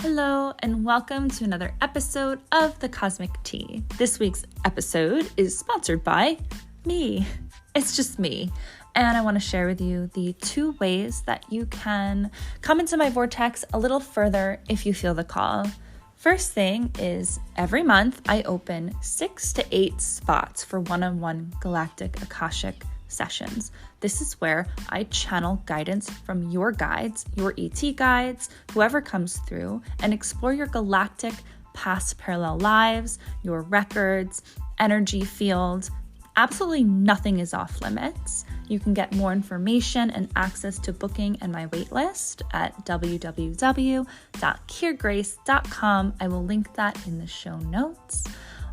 Hello, and welcome to another episode of The Cosmic Tea. This week's episode is sponsored by me. It's just me. And I want to share with you the 2 ways that you can come into my vortex a little further if you feel the call. First thing is every month I open 6 to 8 spots for one-on-one galactic Akashic sessions. This is where I channel guidance from your guides, your ET guides, whoever comes through, and explore your galactic past parallel lives, your records, energy field. Absolutely nothing is off limits. You can get more information and access to booking and my waitlist at www.kiergrace.com. I will link that in the show notes.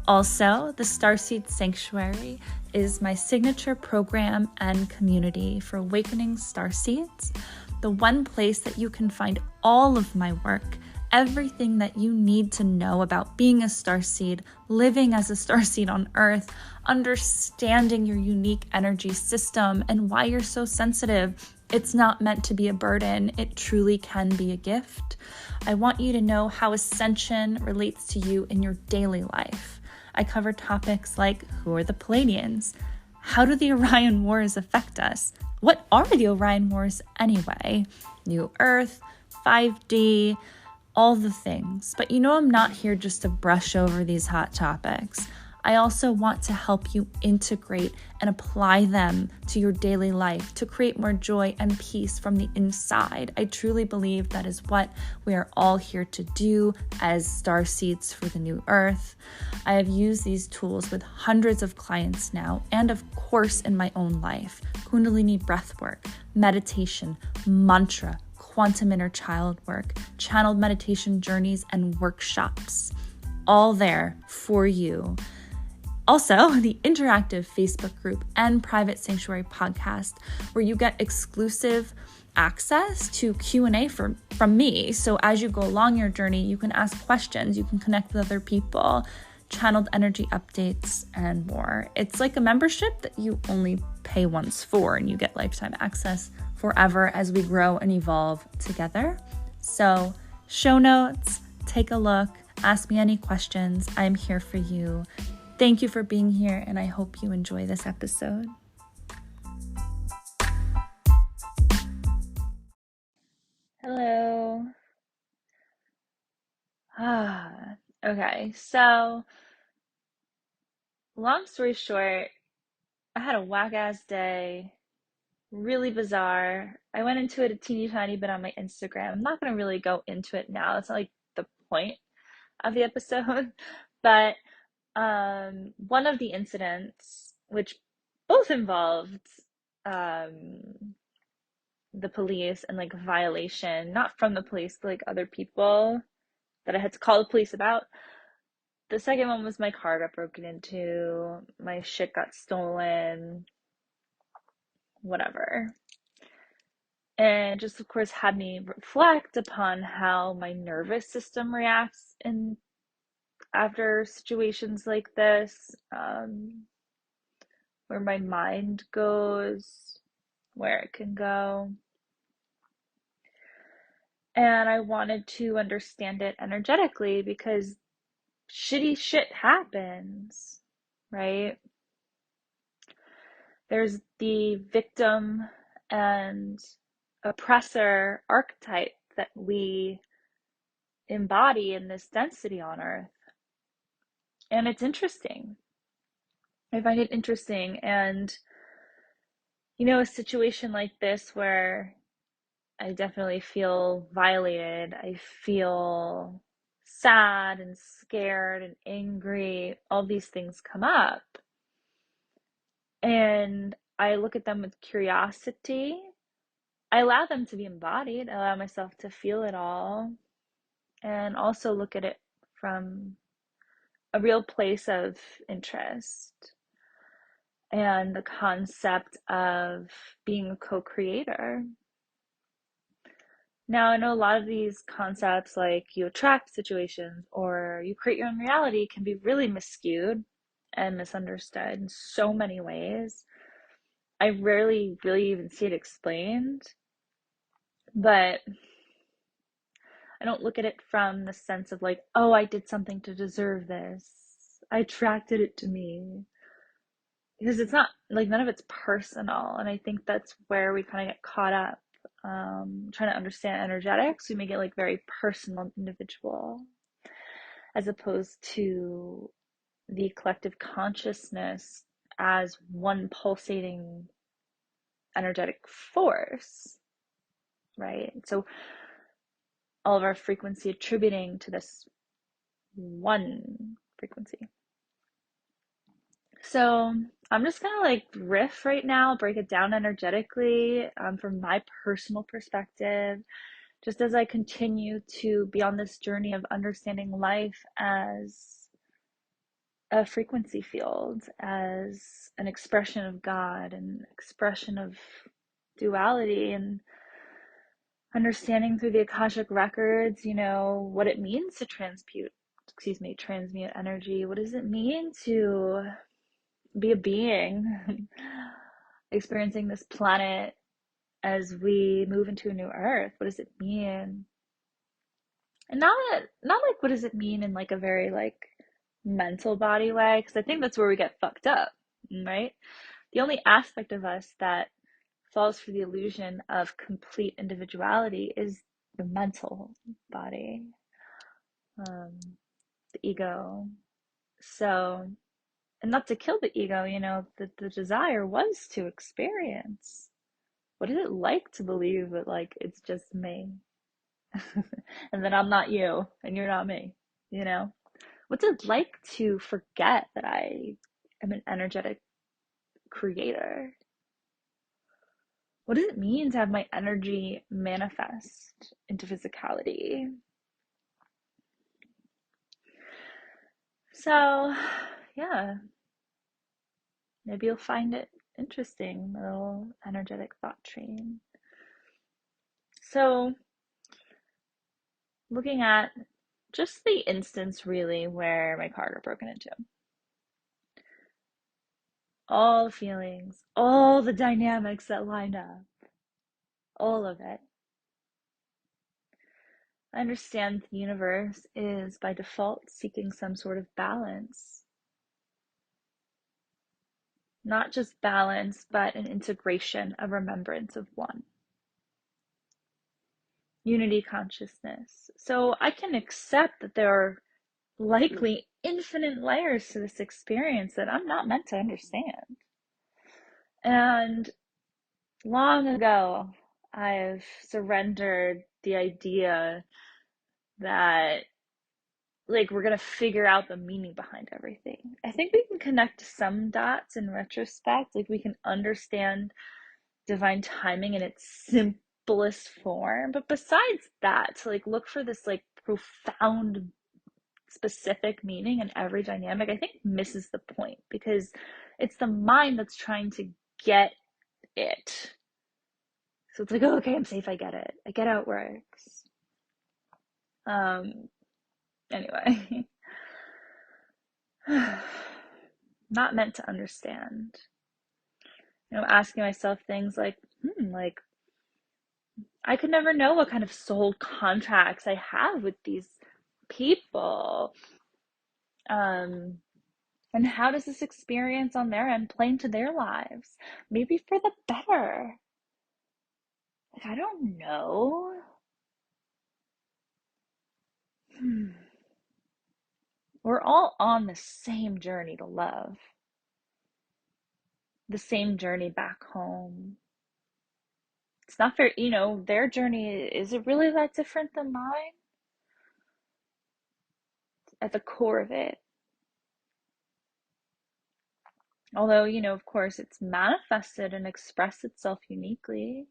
Also, the Starseed Sanctuary is my signature program and community for awakening starseeds, the one place that you can find all of my work, everything that you need to know about being a starseed, living as a starseed on Earth, understanding your unique energy system and why you're so sensitive. It's not meant to be a burden. It truly can be a gift. I want you to know how ascension relates to you in your daily life. I cover topics like, who are the Pleiadians? How do the Orion Wars affect us? What are the Orion Wars anyway? New Earth, 5D, all the things. But I'm not here just to brush over these hot topics. I also want to help you integrate and apply them to your daily life to create more joy and peace from the inside. I truly believe that is what we are all here to do as starseeds for the new Earth. I have used these tools with hundreds of clients now, and of course in my own life. Kundalini breathwork, meditation, mantra, quantum inner child work, channeled meditation journeys and workshops. All there for you. Also, the interactive Facebook group and private sanctuary podcast where you get exclusive access to Q&A from me. So as you go along your journey, you can ask questions, you can connect with other people, channeled energy updates, and more. It's like a membership that you only pay once for, and you get lifetime access forever as we grow and evolve together. So show notes, take a look, ask me any questions. I'm here for you. Thank you for being here, and I hope you enjoy this episode. Hello. Okay, so long story short, I had a whack-ass day, really bizarre. I went into it a teeny tiny bit on my Instagram. I'm not going to really go into it now. It's not like the point of the episode, but one of the incidents, which both involved the police and like violation, not from the police, but like other people that I had to call the police about. The second one was my car got broken into, my shit got stolen, whatever. And just, of course, had me reflect upon how my nervous system reacts after situations like this, where my mind goes, where it can go. And I wanted to understand it energetically because shitty shit happens, right? There's the victim and oppressor archetype that we embody in this density on Earth. And it's interesting. I find it interesting. And, a situation like this where I definitely feel violated, I feel sad and scared and angry, all these things come up. And I look at them with curiosity. I allow them to be embodied. I allow myself to feel it all. And also look at it from a real place of interest and the concept of being a co-creator. Now, I know a lot of these concepts, like you attract situations or you create your own reality, can be really miscued and misunderstood in so many ways. I rarely really even see it explained, but I don't look at it from the sense of like, oh, I did something to deserve this. I attracted it to me. Because it's not like none of it's personal. And I think that's where we kind of get caught up. Trying to understand energetics, we make it like very personal and individual, as opposed to the collective consciousness as one pulsating energetic force, right? So all of our frequency attributing to this one frequency. So I'm just gonna like riff right now, break it down energetically from my personal perspective, just as I continue to be on this journey of understanding life as a frequency field, as an expression of God, an expression of duality, and understanding through the Akashic records, what it means to transmute energy. What does it mean to be a being experiencing this planet as we move into a new earth? What does it mean? And not like what does it mean in like a very like mental body way, because I think that's where we get fucked up, right? The only aspect of us that falls for the illusion of complete individuality is the mental body, the ego. So, and not to kill the ego, the desire was to experience. What is it like to believe that like it's just me? And that I'm not you and you're not me, you know? What's it like to forget that I am an energetic creator? What does it mean to have my energy manifest into physicality? So, yeah, maybe you'll find it interesting, a little energetic thought train. So, looking at just the instance really where my car got broken into. All the feelings, all the dynamics that lined up, all of it. I understand the universe is by default seeking some sort of balance. Not just balance, but an integration, a remembrance of one. Unity consciousness. So I can accept that there are likely infinite layers to this experience that I'm not meant to understand. And long ago, I've surrendered the idea that like we're gonna figure out the meaning behind everything. I think we can connect some dots in retrospect, like we can understand divine timing in its simplest form. But besides that, to like look for this like profound specific meaning in every dynamic, I think misses the point, because it's the mind that's trying to get it. So it's like, oh, okay, I'm safe, I get it. I get how it works. Anyway. Not meant to understand. Asking myself things like, like, I could never know what kind of soul contracts I have with these people. And how does this experience on their end play into their lives? Maybe for the better. Like, I don't know. We're all on the same journey to love, the same journey back home. It's not fair, their journey, is it really that different than mine? At the core of it. Although, of course, it's manifested and expressed itself uniquely.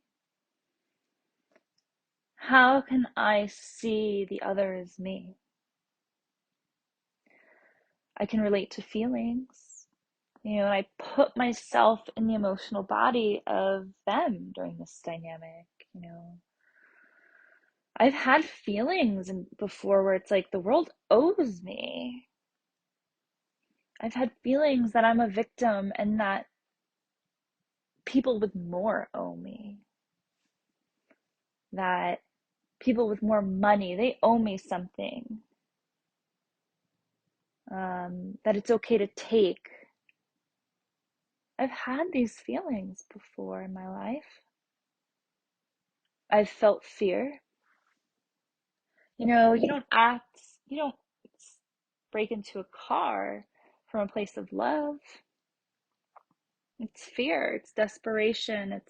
How can I see the other as me? I can relate to feelings. I put myself in the emotional body of them during this dynamic. I've had feelings before where it's like the world owes me. I've had feelings that I'm a victim and that people with more owe me. That people with more money, they owe me something. That it's okay to take. I've had these feelings before in my life. I've felt fear. You don't break into a car from a place of love. It's fear, it's desperation,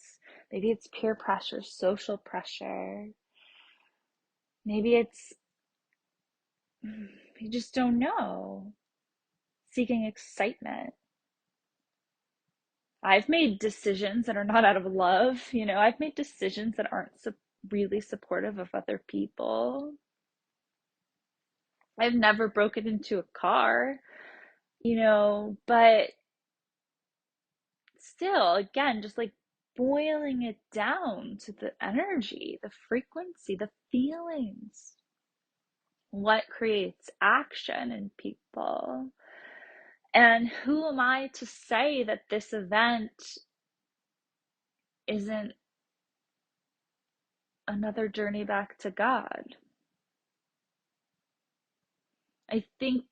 maybe it's peer pressure, social pressure. Maybe it's, you just don't know, seeking excitement. I've made decisions that are not out of love, I've made decisions that aren't really supportive of other people. I've never broken into a car, but still, again, just like boiling it down to the energy, the frequency, the feelings, what creates action in people. And who am I to say that this event isn't another journey back to God? I think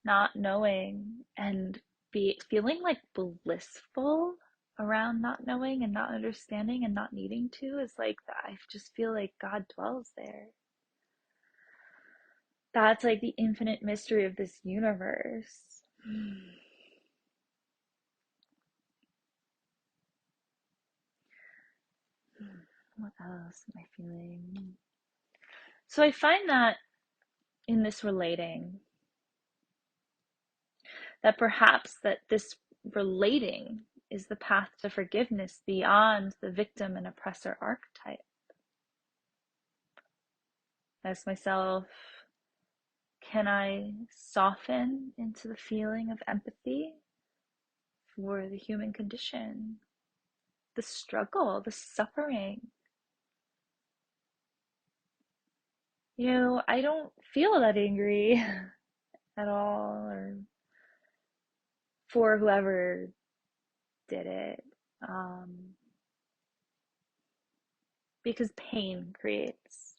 not knowing and feeling like blissful around not knowing and not understanding and not needing to is like that. I just feel like God dwells there. That's like the infinite mystery of this universe. What else am I feeling? So I find that in this relating, that perhaps that this relating is the path to forgiveness beyond the victim and oppressor archetype. Ask myself, can I soften into the feeling of empathy for the human condition, the struggle, the suffering? I don't feel that angry at all, or for whoever did it, because pain creates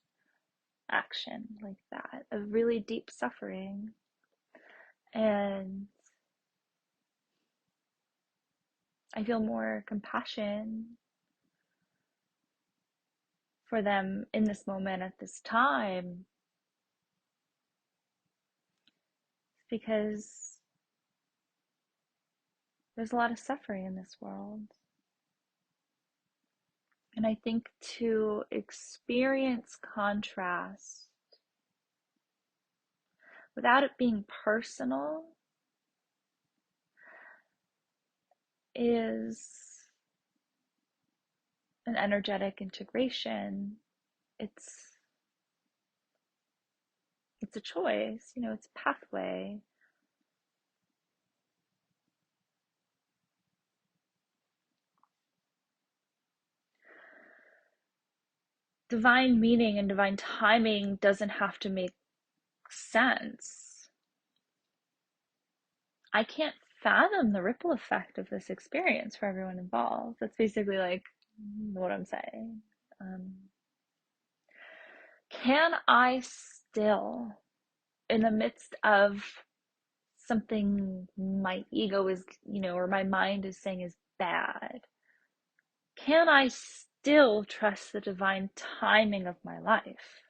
action like that, of really deep suffering. And I feel more compassion for them in this moment at this time, because there's a lot of suffering in this world. And I think to experience contrast without it being personal is an energetic integration. It's a choice, it's a pathway. Divine meaning and divine timing doesn't have to make sense. I can't fathom the ripple effect of this experience for everyone involved. That's basically like what I'm saying. Can I still, in the midst of something my ego is, or my mind is saying is bad, can I still trust the divine timing of my life?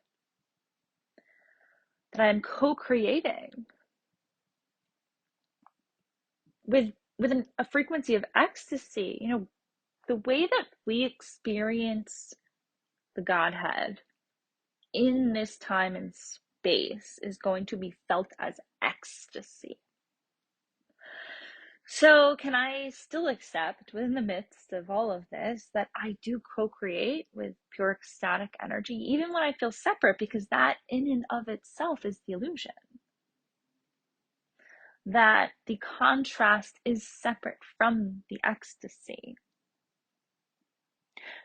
That I am co-creating with a frequency of ecstasy. The way that we experience the Godhead in this time and space is going to be felt as ecstasy. So can I still accept, within the midst of all of this, that I do co-create with pure ecstatic energy, even when I feel separate, because that in and of itself is the illusion. That the contrast is separate from the ecstasy.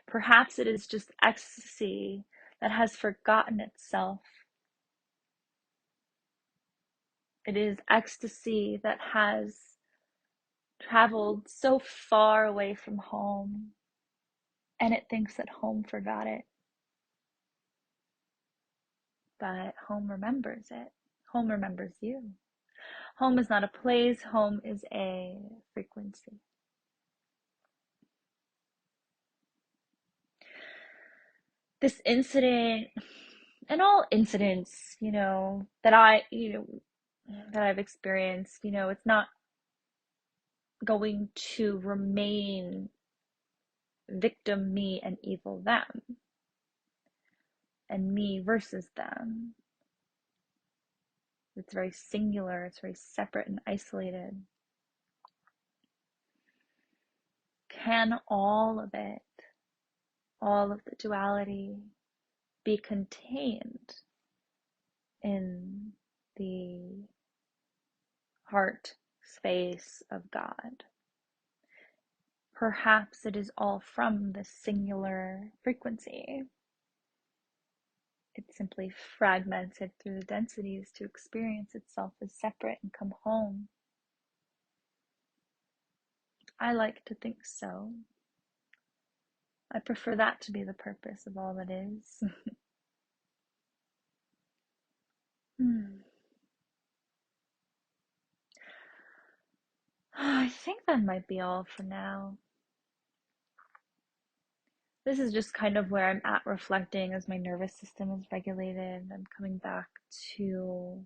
Perhaps it is just ecstasy that has forgotten itself. It is ecstasy that has traveled so far away from home, and it thinks that home forgot it. but home remembers it. Home remembers you. Home is not a place, home is a frequency. This incident and all incidents, that I've experienced, it's not going to remain victim me and evil them and me versus them. It's very singular, it's very separate and isolated. Can all of it, all of the duality, be contained in the heart space of God? Perhaps it is all from the singular frequency. It's simply fragmented through the densities to experience itself as separate and come home. I like to think so. I prefer that to be the purpose of all that is. I think that might be all for now. This is just kind of where I'm at reflecting as my nervous system is regulated. I'm coming back to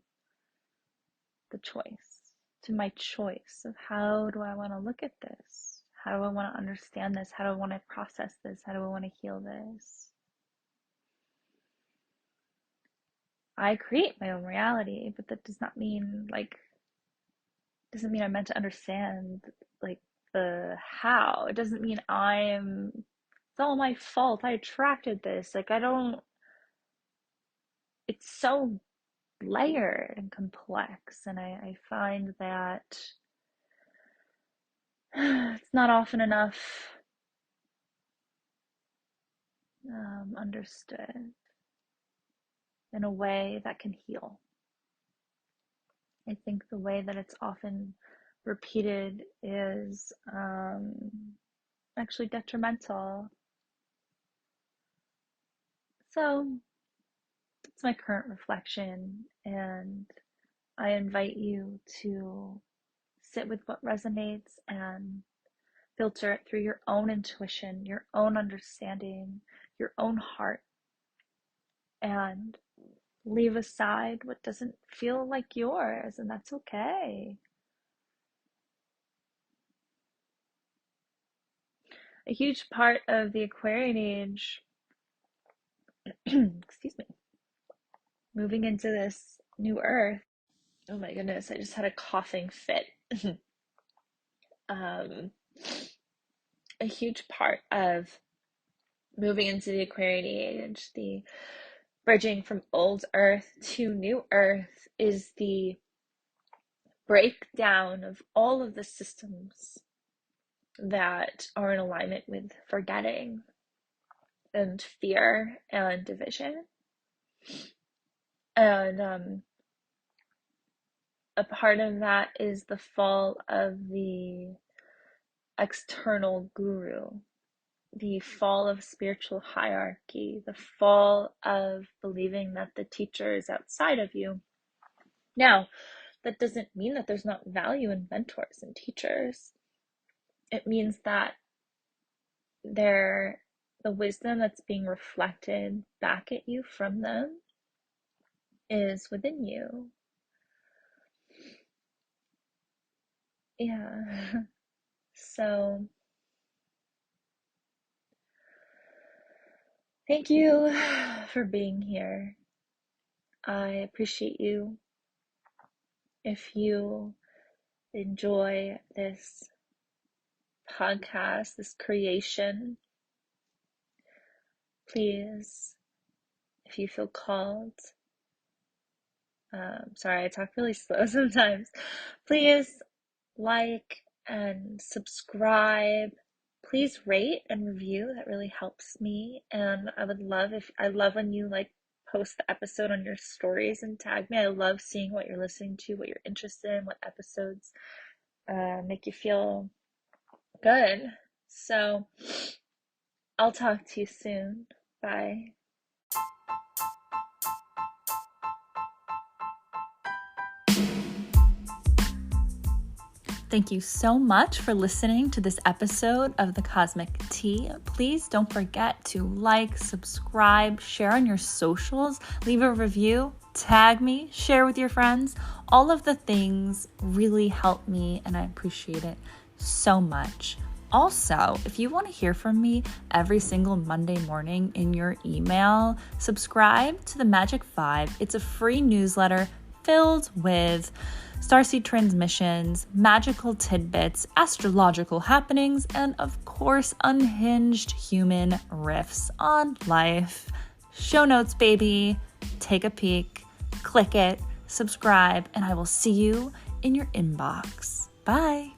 the choice, to my choice of how do I want to look at this? How do I want to understand this? How do I want to process this? How do I want to heal this? I create my own reality, but that does not mean doesn't mean I'm meant to understand the how. It doesn't mean it's all my fault. I attracted this. It's so layered and complex, and I find that it's not often enough understood in a way that can heal. I think the way that it's often repeated is actually detrimental. So it's my current reflection, and I invite you to sit with what resonates and filter it through your own intuition, your own understanding, your own heart, and leave aside what doesn't feel like yours, and that's okay. A huge part of the Aquarian age, excuse me, moving into this new earth. Oh my goodness, I just had a coughing fit. A huge part of moving into the Aquarian age, the bridging from old earth to new earth, is the breakdown of all of the systems that are in alignment with forgetting and fear and division. And a part of that is the fall of the external guru, the fall of spiritual hierarchy, the fall of believing that the teacher is outside of you. Now, that doesn't mean that there's not value in mentors and teachers. It means that the wisdom that's being reflected back at you from them is within you. Yeah. So thank you for being here. I appreciate you. If you enjoy this podcast, this creation, please, if you feel called, sorry, I talk really slow sometimes, please like and subscribe. Please rate and review. That really helps me. And I love when you post the episode on your stories and tag me. I love seeing what you're listening to, what you're interested in, what episodes make you feel good. So I'll talk to you soon. Bye. Thank you so much for listening to this episode of The Cosmic Tea. Please don't forget to like, subscribe, share on your socials, leave a review, tag me, share with your friends. All of the things really help me and I appreciate it so much. Also, if you want to hear from me every single Monday morning in your email, subscribe to the Magic 5. It's a free newsletter filled with Starseed Transmissions, magical tidbits, astrological happenings, and of course, unhinged human riffs on life. Show notes, baby. Take a peek, click it, subscribe, and I will see you in your inbox. Bye.